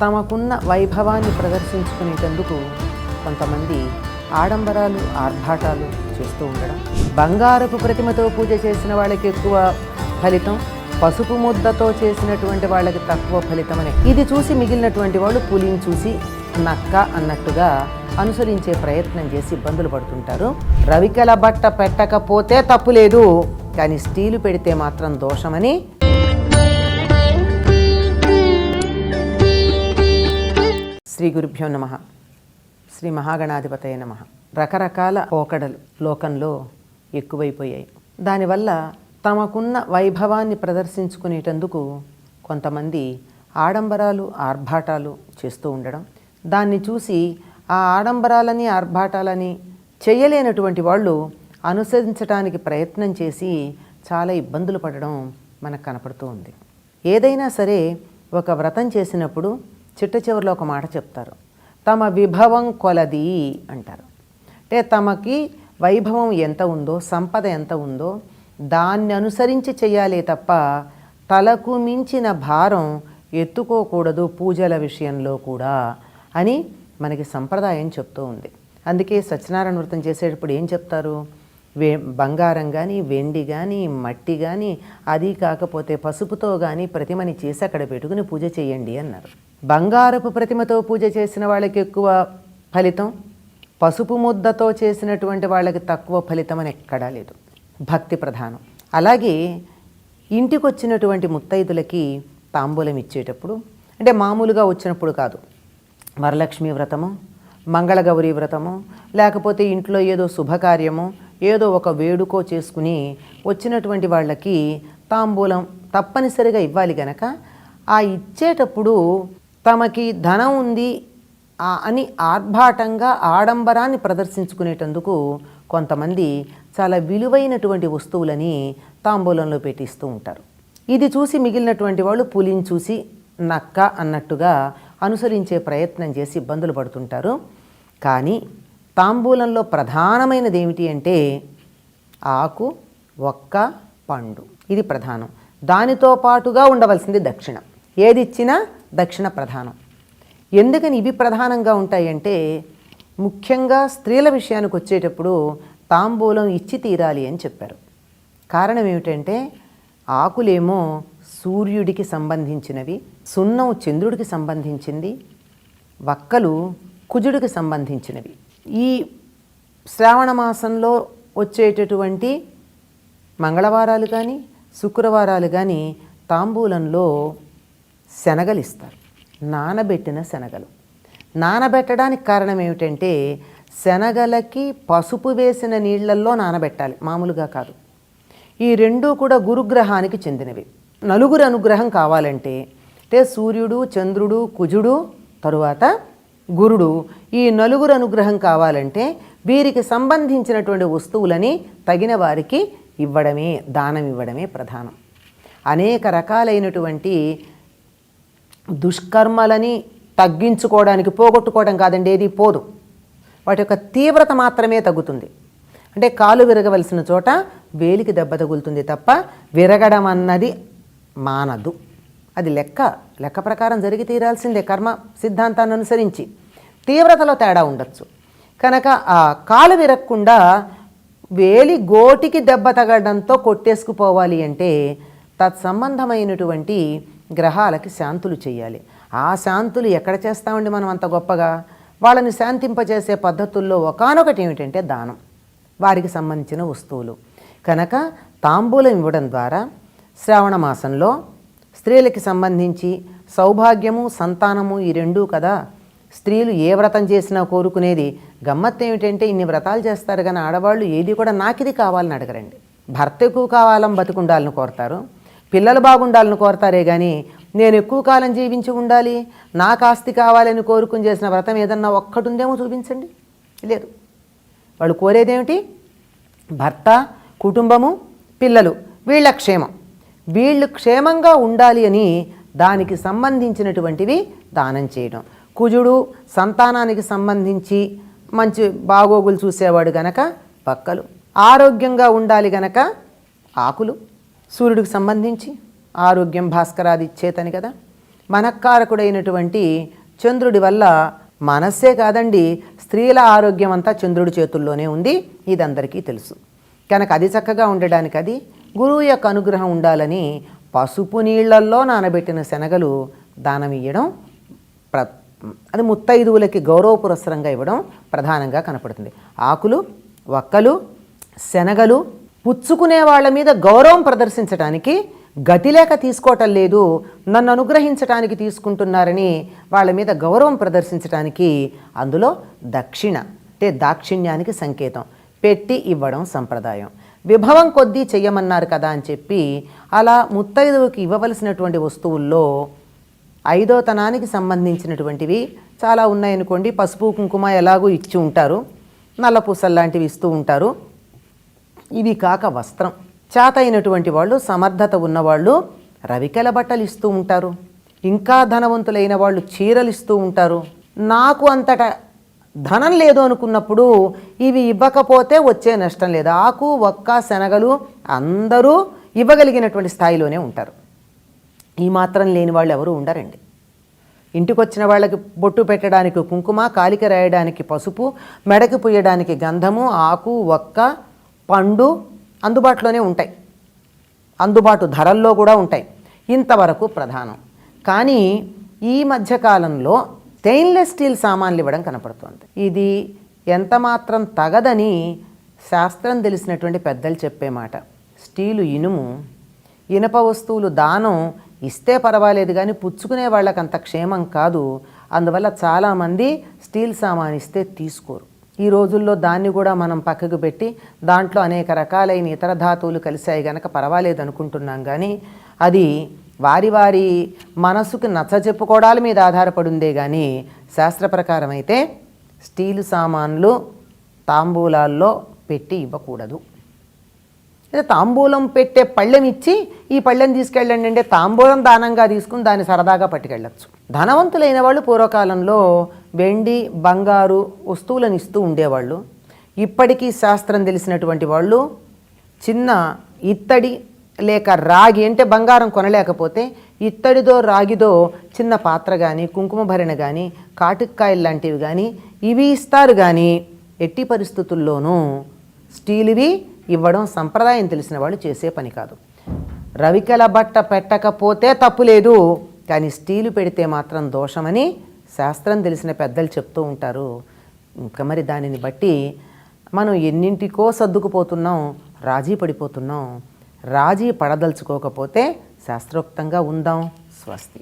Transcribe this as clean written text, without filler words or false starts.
తమకున్న వైభవాన్ని ప్రదర్శించుకునేటందుకు కొంతమంది ఆడంబరాలు ఆర్భాటాలు చేస్తూ ఉండడం, బంగారపు ప్రతిమతో పూజ చేసిన వాళ్ళకి ఎక్కువ ఫలితం, పసుపు ముద్దతో చేసినటువంటి వాళ్ళకి తక్కువ ఫలితం అని ఇది చూసి మిగిలినటువంటి వాళ్ళు పులిని చూసి నక్క అన్నట్టుగా అనుసరించే ప్రయత్నం చేసి ఇబ్బందులు పడుతుంటారు. రవికెల బట్ట పెట్టకపోతే తప్పు లేదు, కానీ స్టీలు పెడితే మాత్రం దోషమని శ్రీ గురుభ్యో నమః. శ్రీ మహాగణాధిపతయ నమః. రకరకాల పోకడలు లోకంలో ఎక్కువైపోయాయి. దానివల్ల తమకున్న వైభవాన్ని ప్రదర్శించుకునేటందుకు కొంతమంది ఆడంబరాలు ఆర్భాటాలు చేస్తూ ఉండడం, దాన్ని చూసి ఆ ఆడంబరాలని ఆర్భాటాలని చేయలేనటువంటి వాళ్ళు అనుసరించడానికి ప్రయత్నం చేసి చాలా ఇబ్బందులు పడడం మనకు కనపడుతూ ఉంది. ఏదైనా సరే ఒక వ్రతం చేసినప్పుడు చిట్ట చివరిలో ఒక మాట చెప్తారు, తమ విభవం కొలది అంటారు. అంటే తమకి వైభవం ఎంత ఉందో, సంపద ఎంత ఉందో దాన్ని అనుసరించి చేయాలే తప్ప తలకు మించిన భారం ఎత్తుకోకూడదు పూజల విషయంలో కూడా అని మనకి సంప్రదాయం చెప్తూ ఉంది. అందుకే సత్యనారాయణ వ్రతం చేసేటప్పుడు ఏం చెప్తారు, బంగారం కానీ వెండి కానీ మట్టి కానీ అది కాకపోతే పసుపుతో కానీ ప్రతిమని చేసి అక్కడ పెట్టుకుని పూజ చేయండి అన్నారు. బంగారపు ప్రతిమతో పూజ చేసిన వాళ్ళకి ఎక్కువ ఫలితం, పసుపు ముద్దతో చేసినటువంటి వాళ్ళకి తక్కువ ఫలితం అని ఎక్కడా లేదు. భక్తి ప్రధానం. అలాగే ఇంటికి వచ్చినటువంటి ముత్తైదులకి తాంబూలం ఇచ్చేటప్పుడు, అంటే మామూలుగా వచ్చినప్పుడు కాదు, వరలక్ష్మి వ్రతము, మంగళగౌరి వ్రతము, లేకపోతే ఇంట్లో ఏదో శుభకార్యము, ఏదో ఒక వేడుకో చేసుకుని వచ్చినటువంటి వాళ్ళకి తాంబూలం తప్పనిసరిగా ఇవ్వాలి గనక ఆ ఇచ్చేటప్పుడు తమకి ధనం ఉంది అని ఆర్భాటంగా ఆడంబరాన్ని ప్రదర్శించుకునేటందుకు కొంతమంది చాలా విలువైనటువంటి వస్తువులని తాంబూలంలో పెట్టిస్తూ ఉంటారు. ఇది చూసి మిగిలినటువంటి వాళ్ళు పులిని చూసి నక్క అన్నట్టుగా అనుసరించే ప్రయత్నం చేసి ఇబ్బందులు పడుతుంటారు. కానీ తాంబూలంలో ప్రధానమైనది ఏమిటి అంటే ఆకు, ఒక్క, పండు. ఇది ప్రధానం. దానితో పాటుగా ఉండవలసింది దక్షిణ. ఏది ఇచ్చినా దక్షిణ ప్రధానం. ఎందుకని ఇవి ప్రధానంగా ఉంటాయంటే ముఖ్యంగా స్త్రీల విషయానికి వచ్చేటప్పుడు తాంబూలం ఇచ్చి తీరాలి అని చెప్పారు. కారణం ఏమిటంటే ఆకులేమో సూర్యుడికి సంబంధించినవి, సున్నం చంద్రుడికి సంబంధించింది, వక్కలు కుజుడికి సంబంధించినవి. ఈ శ్రావణ మాసంలో వచ్చేటటువంటి మంగళవారాలు కానీ శుక్రవారాలు కానీ తాంబూలంలో శనగలు ఇస్తారు, నానబెట్టిన శనగలు. నానబెట్టడానికి కారణం ఏమిటంటే శనగలకి పసుపు వేసిన నీళ్లల్లో నానబెట్టాలి, మామూలుగా కాదు. ఈ రెండూ కూడా గురుగ్రహానికి చెందినవి. నలుగురు అనుగ్రహం కావాలంటే అంటే సూర్యుడు, చంద్రుడు, కుజుడు, తరువాత గురుడు, ఈ నలుగురు అనుగ్రహం కావాలంటే వీరికి సంబంధించినటువంటి వస్తువులని తగిన వారికి ఇవ్వడమే, దానం ఇవ్వడమే ప్రధానం. అనేక రకాలైనటువంటి దుష్కర్మలని తగ్గించుకోవడానికి, పోగొట్టుకోవడం కాదండి, ఏది పోదు, వాటి యొక్క తీవ్రత మాత్రమే తగ్గుతుంది. అంటే కాలు విరగవలసిన చోట వేలికి దెబ్బ తగులుతుంది తప్ప విరగడం అన్నది మానదు. అది లెక్క ప్రకారం జరిగి తీరాల్సిందే, కర్మ సిద్ధాంతాన్ని అనుసరించి. తీవ్రతలో తేడా ఉండొచ్చు కనుక ఆ కాలు విరగకుండా వేలి గోటికి దెబ్బ తగడంతో కొట్టేసుకుపోవాలి అంటే తత్సంబంధమైనటువంటి గ్రహాలకి శాంతులు చేయాలి. ఆ శాంతులు ఎక్కడ చేస్తామండి మనం అంత గొప్పగా? వాళ్ళని శాంతింపజేసే పద్ధతుల్లో ఒకానొకటి ఏమిటంటే దానం, వారికి సంబంధించిన వస్తువులు. కనుక తాంబూలం ఇవ్వడం ద్వారా శ్రావణ మాసంలో స్త్రీలకి సంబంధించి సౌభాగ్యము, సంతానము ఈ రెండూ కదా. స్త్రీలు ఏ వ్రతం చేసినా కోరుకునేది. గమ్మత్తు ఏమిటంటే ఇన్ని వ్రతాలు చేస్తారు కానీ ఆడవాళ్ళు ఏది కూడా నాకిది కావాలని అడగరండి. భర్త ఎక్కువ కావాలని బతికుండాలని కోరతారు, పిల్లలు బాగుండాలని కోరతారే కానీ నేను ఎక్కువ కాలం జీవించి ఉండాలి, నాకు ఆస్తి కావాలని కోరుకుని చేసిన వ్రతం ఏదన్నా ఒక్కటి ఉందేమో చూపించండి. లేదు. వాళ్ళు కోరేదేమిటి? భర్త, కుటుంబము, పిల్లలు, వీళ్ళ క్షేమం. వీళ్ళు క్షేమంగా ఉండాలి అని దానికి సంబంధించినటువంటివి దానం చేయడం. కుజుడు సంతానానికి సంబంధించి మంచి బాగోగులు చూసేవాడు గనక పక్కలు, ఆరోగ్యంగా ఉండాలి గనక ఆకులు, సూర్యుడికి సంబంధించి ఆరోగ్యం భాస్కరాది ఇచ్చేతని కదా. మనఃకారకుడైనటువంటి చంద్రుడి వల్ల మనస్సే కాదండి, స్త్రీల ఆరోగ్యం అంతా చంద్రుడి చేతుల్లోనే ఉంది. ఇది అందరికీ తెలుసు. కనుక అది చక్కగా ఉండడానికి, అది గురువు యొక్క అనుగ్రహం ఉండాలని పసుపు నీళ్లల్లో నానబెట్టిన శనగలు దానం ఇవ్వడం, అది ముత్తైదువులకి గౌరవ పురస్సరంగా ఇవ్వడం ప్రధానంగా కనపడుతుంది. ఆకులు, వక్కలు, శనగలు పుచ్చుకునే వాళ్ళ మీద గౌరవం ప్రదర్శించడానికి, గతిలేక తీసుకోవటం లేదు, నన్ను అనుగ్రహించడానికి తీసుకుంటున్నారని వాళ్ళ మీద గౌరవం ప్రదర్శించడానికి అందులో దక్షిణ అంటే దాక్షిణ్యానికి సంకేతం పెట్టి ఇవ్వడం సంప్రదాయం. విభవం కొద్దీ చెయ్యమన్నారు కదా అని చెప్పి అలా ముత్తైదువుకి ఇవ్వవలసినటువంటి వస్తువుల్లో 5వ తనానికి సంబంధించినటువంటివి చాలా ఉన్నాయనుకోండి. పసుపు కుంకుమ ఎలాగూ ఇచ్చి ఉంటారు, నల్ల పూసలు లాంటివి ఇస్తూ ఉంటారు. ఇవి కాక వస్త్రం, చేత అయినటువంటి వాళ్ళు, సమర్థత ఉన్నవాళ్ళు రవికెల బట్టలు ఇస్తూ ఉంటారు. ఇంకా ధనవంతులైన వాళ్ళు చీరలు ఇస్తూ ఉంటారు. నాకు అంతట ధనం లేదు అనుకున్నప్పుడు ఇవి ఇవ్వకపోతే వచ్చే నష్టం లేదు. ఆకు, వక్క, శనగలు అందరూ ఇవ్వగలిగినటువంటి స్థాయిలోనే ఉంటారు. ఈ మాత్రం లేని వాళ్ళు ఎవరు ఉండరండి. ఇంటికి వచ్చిన వాళ్ళకి బొట్టు పెట్టడానికి కుంకుమ, కాలిక రాయడానికి పసుపు, మెడకి పుయ్యడానికి గంధము, ఆకు, వక్క, పండు అందుబాటులోనే ఉంటాయి. అందుబాటు ధరల్లో కూడా ఉంటాయి. ఇంతవరకు ప్రధానం. కానీ ఈ మధ్యకాలంలో స్టెయిన్లెస్ స్టీల్ సామాన్లు ఇవ్వడం కనపడుతుంది. ఇది ఎంత మాత్రం తగదని శాస్త్రం తెలిసినటువంటి పెద్దలు చెప్పే మాట. స్టీలు ఇనుము, ఇనప వస్తువులు దానం ఇస్తే పర్వాలేదు కానీ పుచ్చుకునే వాళ్ళకి అంత క్షేమం కాదు. అందువల్ల చాలామంది స్టీల్ సామాన్ ఇస్తే తీసుకోరు. ఈ రోజుల్లో దాన్ని కూడా మనం పక్కకు పెట్టి దాంట్లో అనేక రకాలైన ఇతర ధాతువులు కలిసాయి గనక పర్వాలేదు అనుకుంటున్నాం. కానీ అది వారి వారి మనసుకు నచ్చ చెప్పుకోవడాల మీద ఆధారపడి ఉందే కానీ శాస్త్ర ప్రకారం అయితే స్టీలు సామాన్లు తాంబూలాల్లో పెట్టి ఇవ్వకూడదు. లేదా తాంబూలం పెట్టే పళ్ళెం ఇచ్చి ఈ పళ్ళెం తీసుకెళ్ళండి అంటే తాంబూలం దానంగా తీసుకుని దాన్ని సరదాగా పట్టుకెళ్ళచ్చు. ధనవంతులైన వాళ్ళు పూర్వకాలంలో వెండి, బంగారు వస్తువులను ఇస్తూ ఉండేవాళ్ళు. ఇప్పటికీ శాస్త్రం తెలిసినటువంటి వాళ్ళు చిన్న ఇత్తడి లేక రాగి, అంటే బంగారం కొనలేకపోతే ఇత్తడిదో రాగిదో చిన్న పాత్ర కానీ, కుంకుమ భరణ కానీ, కాటుకాయలు లాంటివి కానీ ఇవి ఇస్తారు. కానీ ఎట్టి పరిస్థితుల్లోనూ స్టీలువి ఇవ్వడం సంప్రదాయం తెలిసిన వాళ్ళు చేసే పని కాదు. రవికెల బట్ట పెట్టకపోతే తప్పు లేదు, కానీ స్టీలు పెడితే మాత్రం దోషమని శాస్త్రం తెలిసిన పెద్దలు చెప్తూ ఉంటారు. ఇంకా మరి దానిని బట్టి మనం ఎన్నింటికో సర్దుకుపోతున్నాం, రాజీ పడిపోతున్నాం. రాజీ పడదలుచుకోకపోతే శాస్త్రోక్తంగా ఉందాం. స్వస్తి.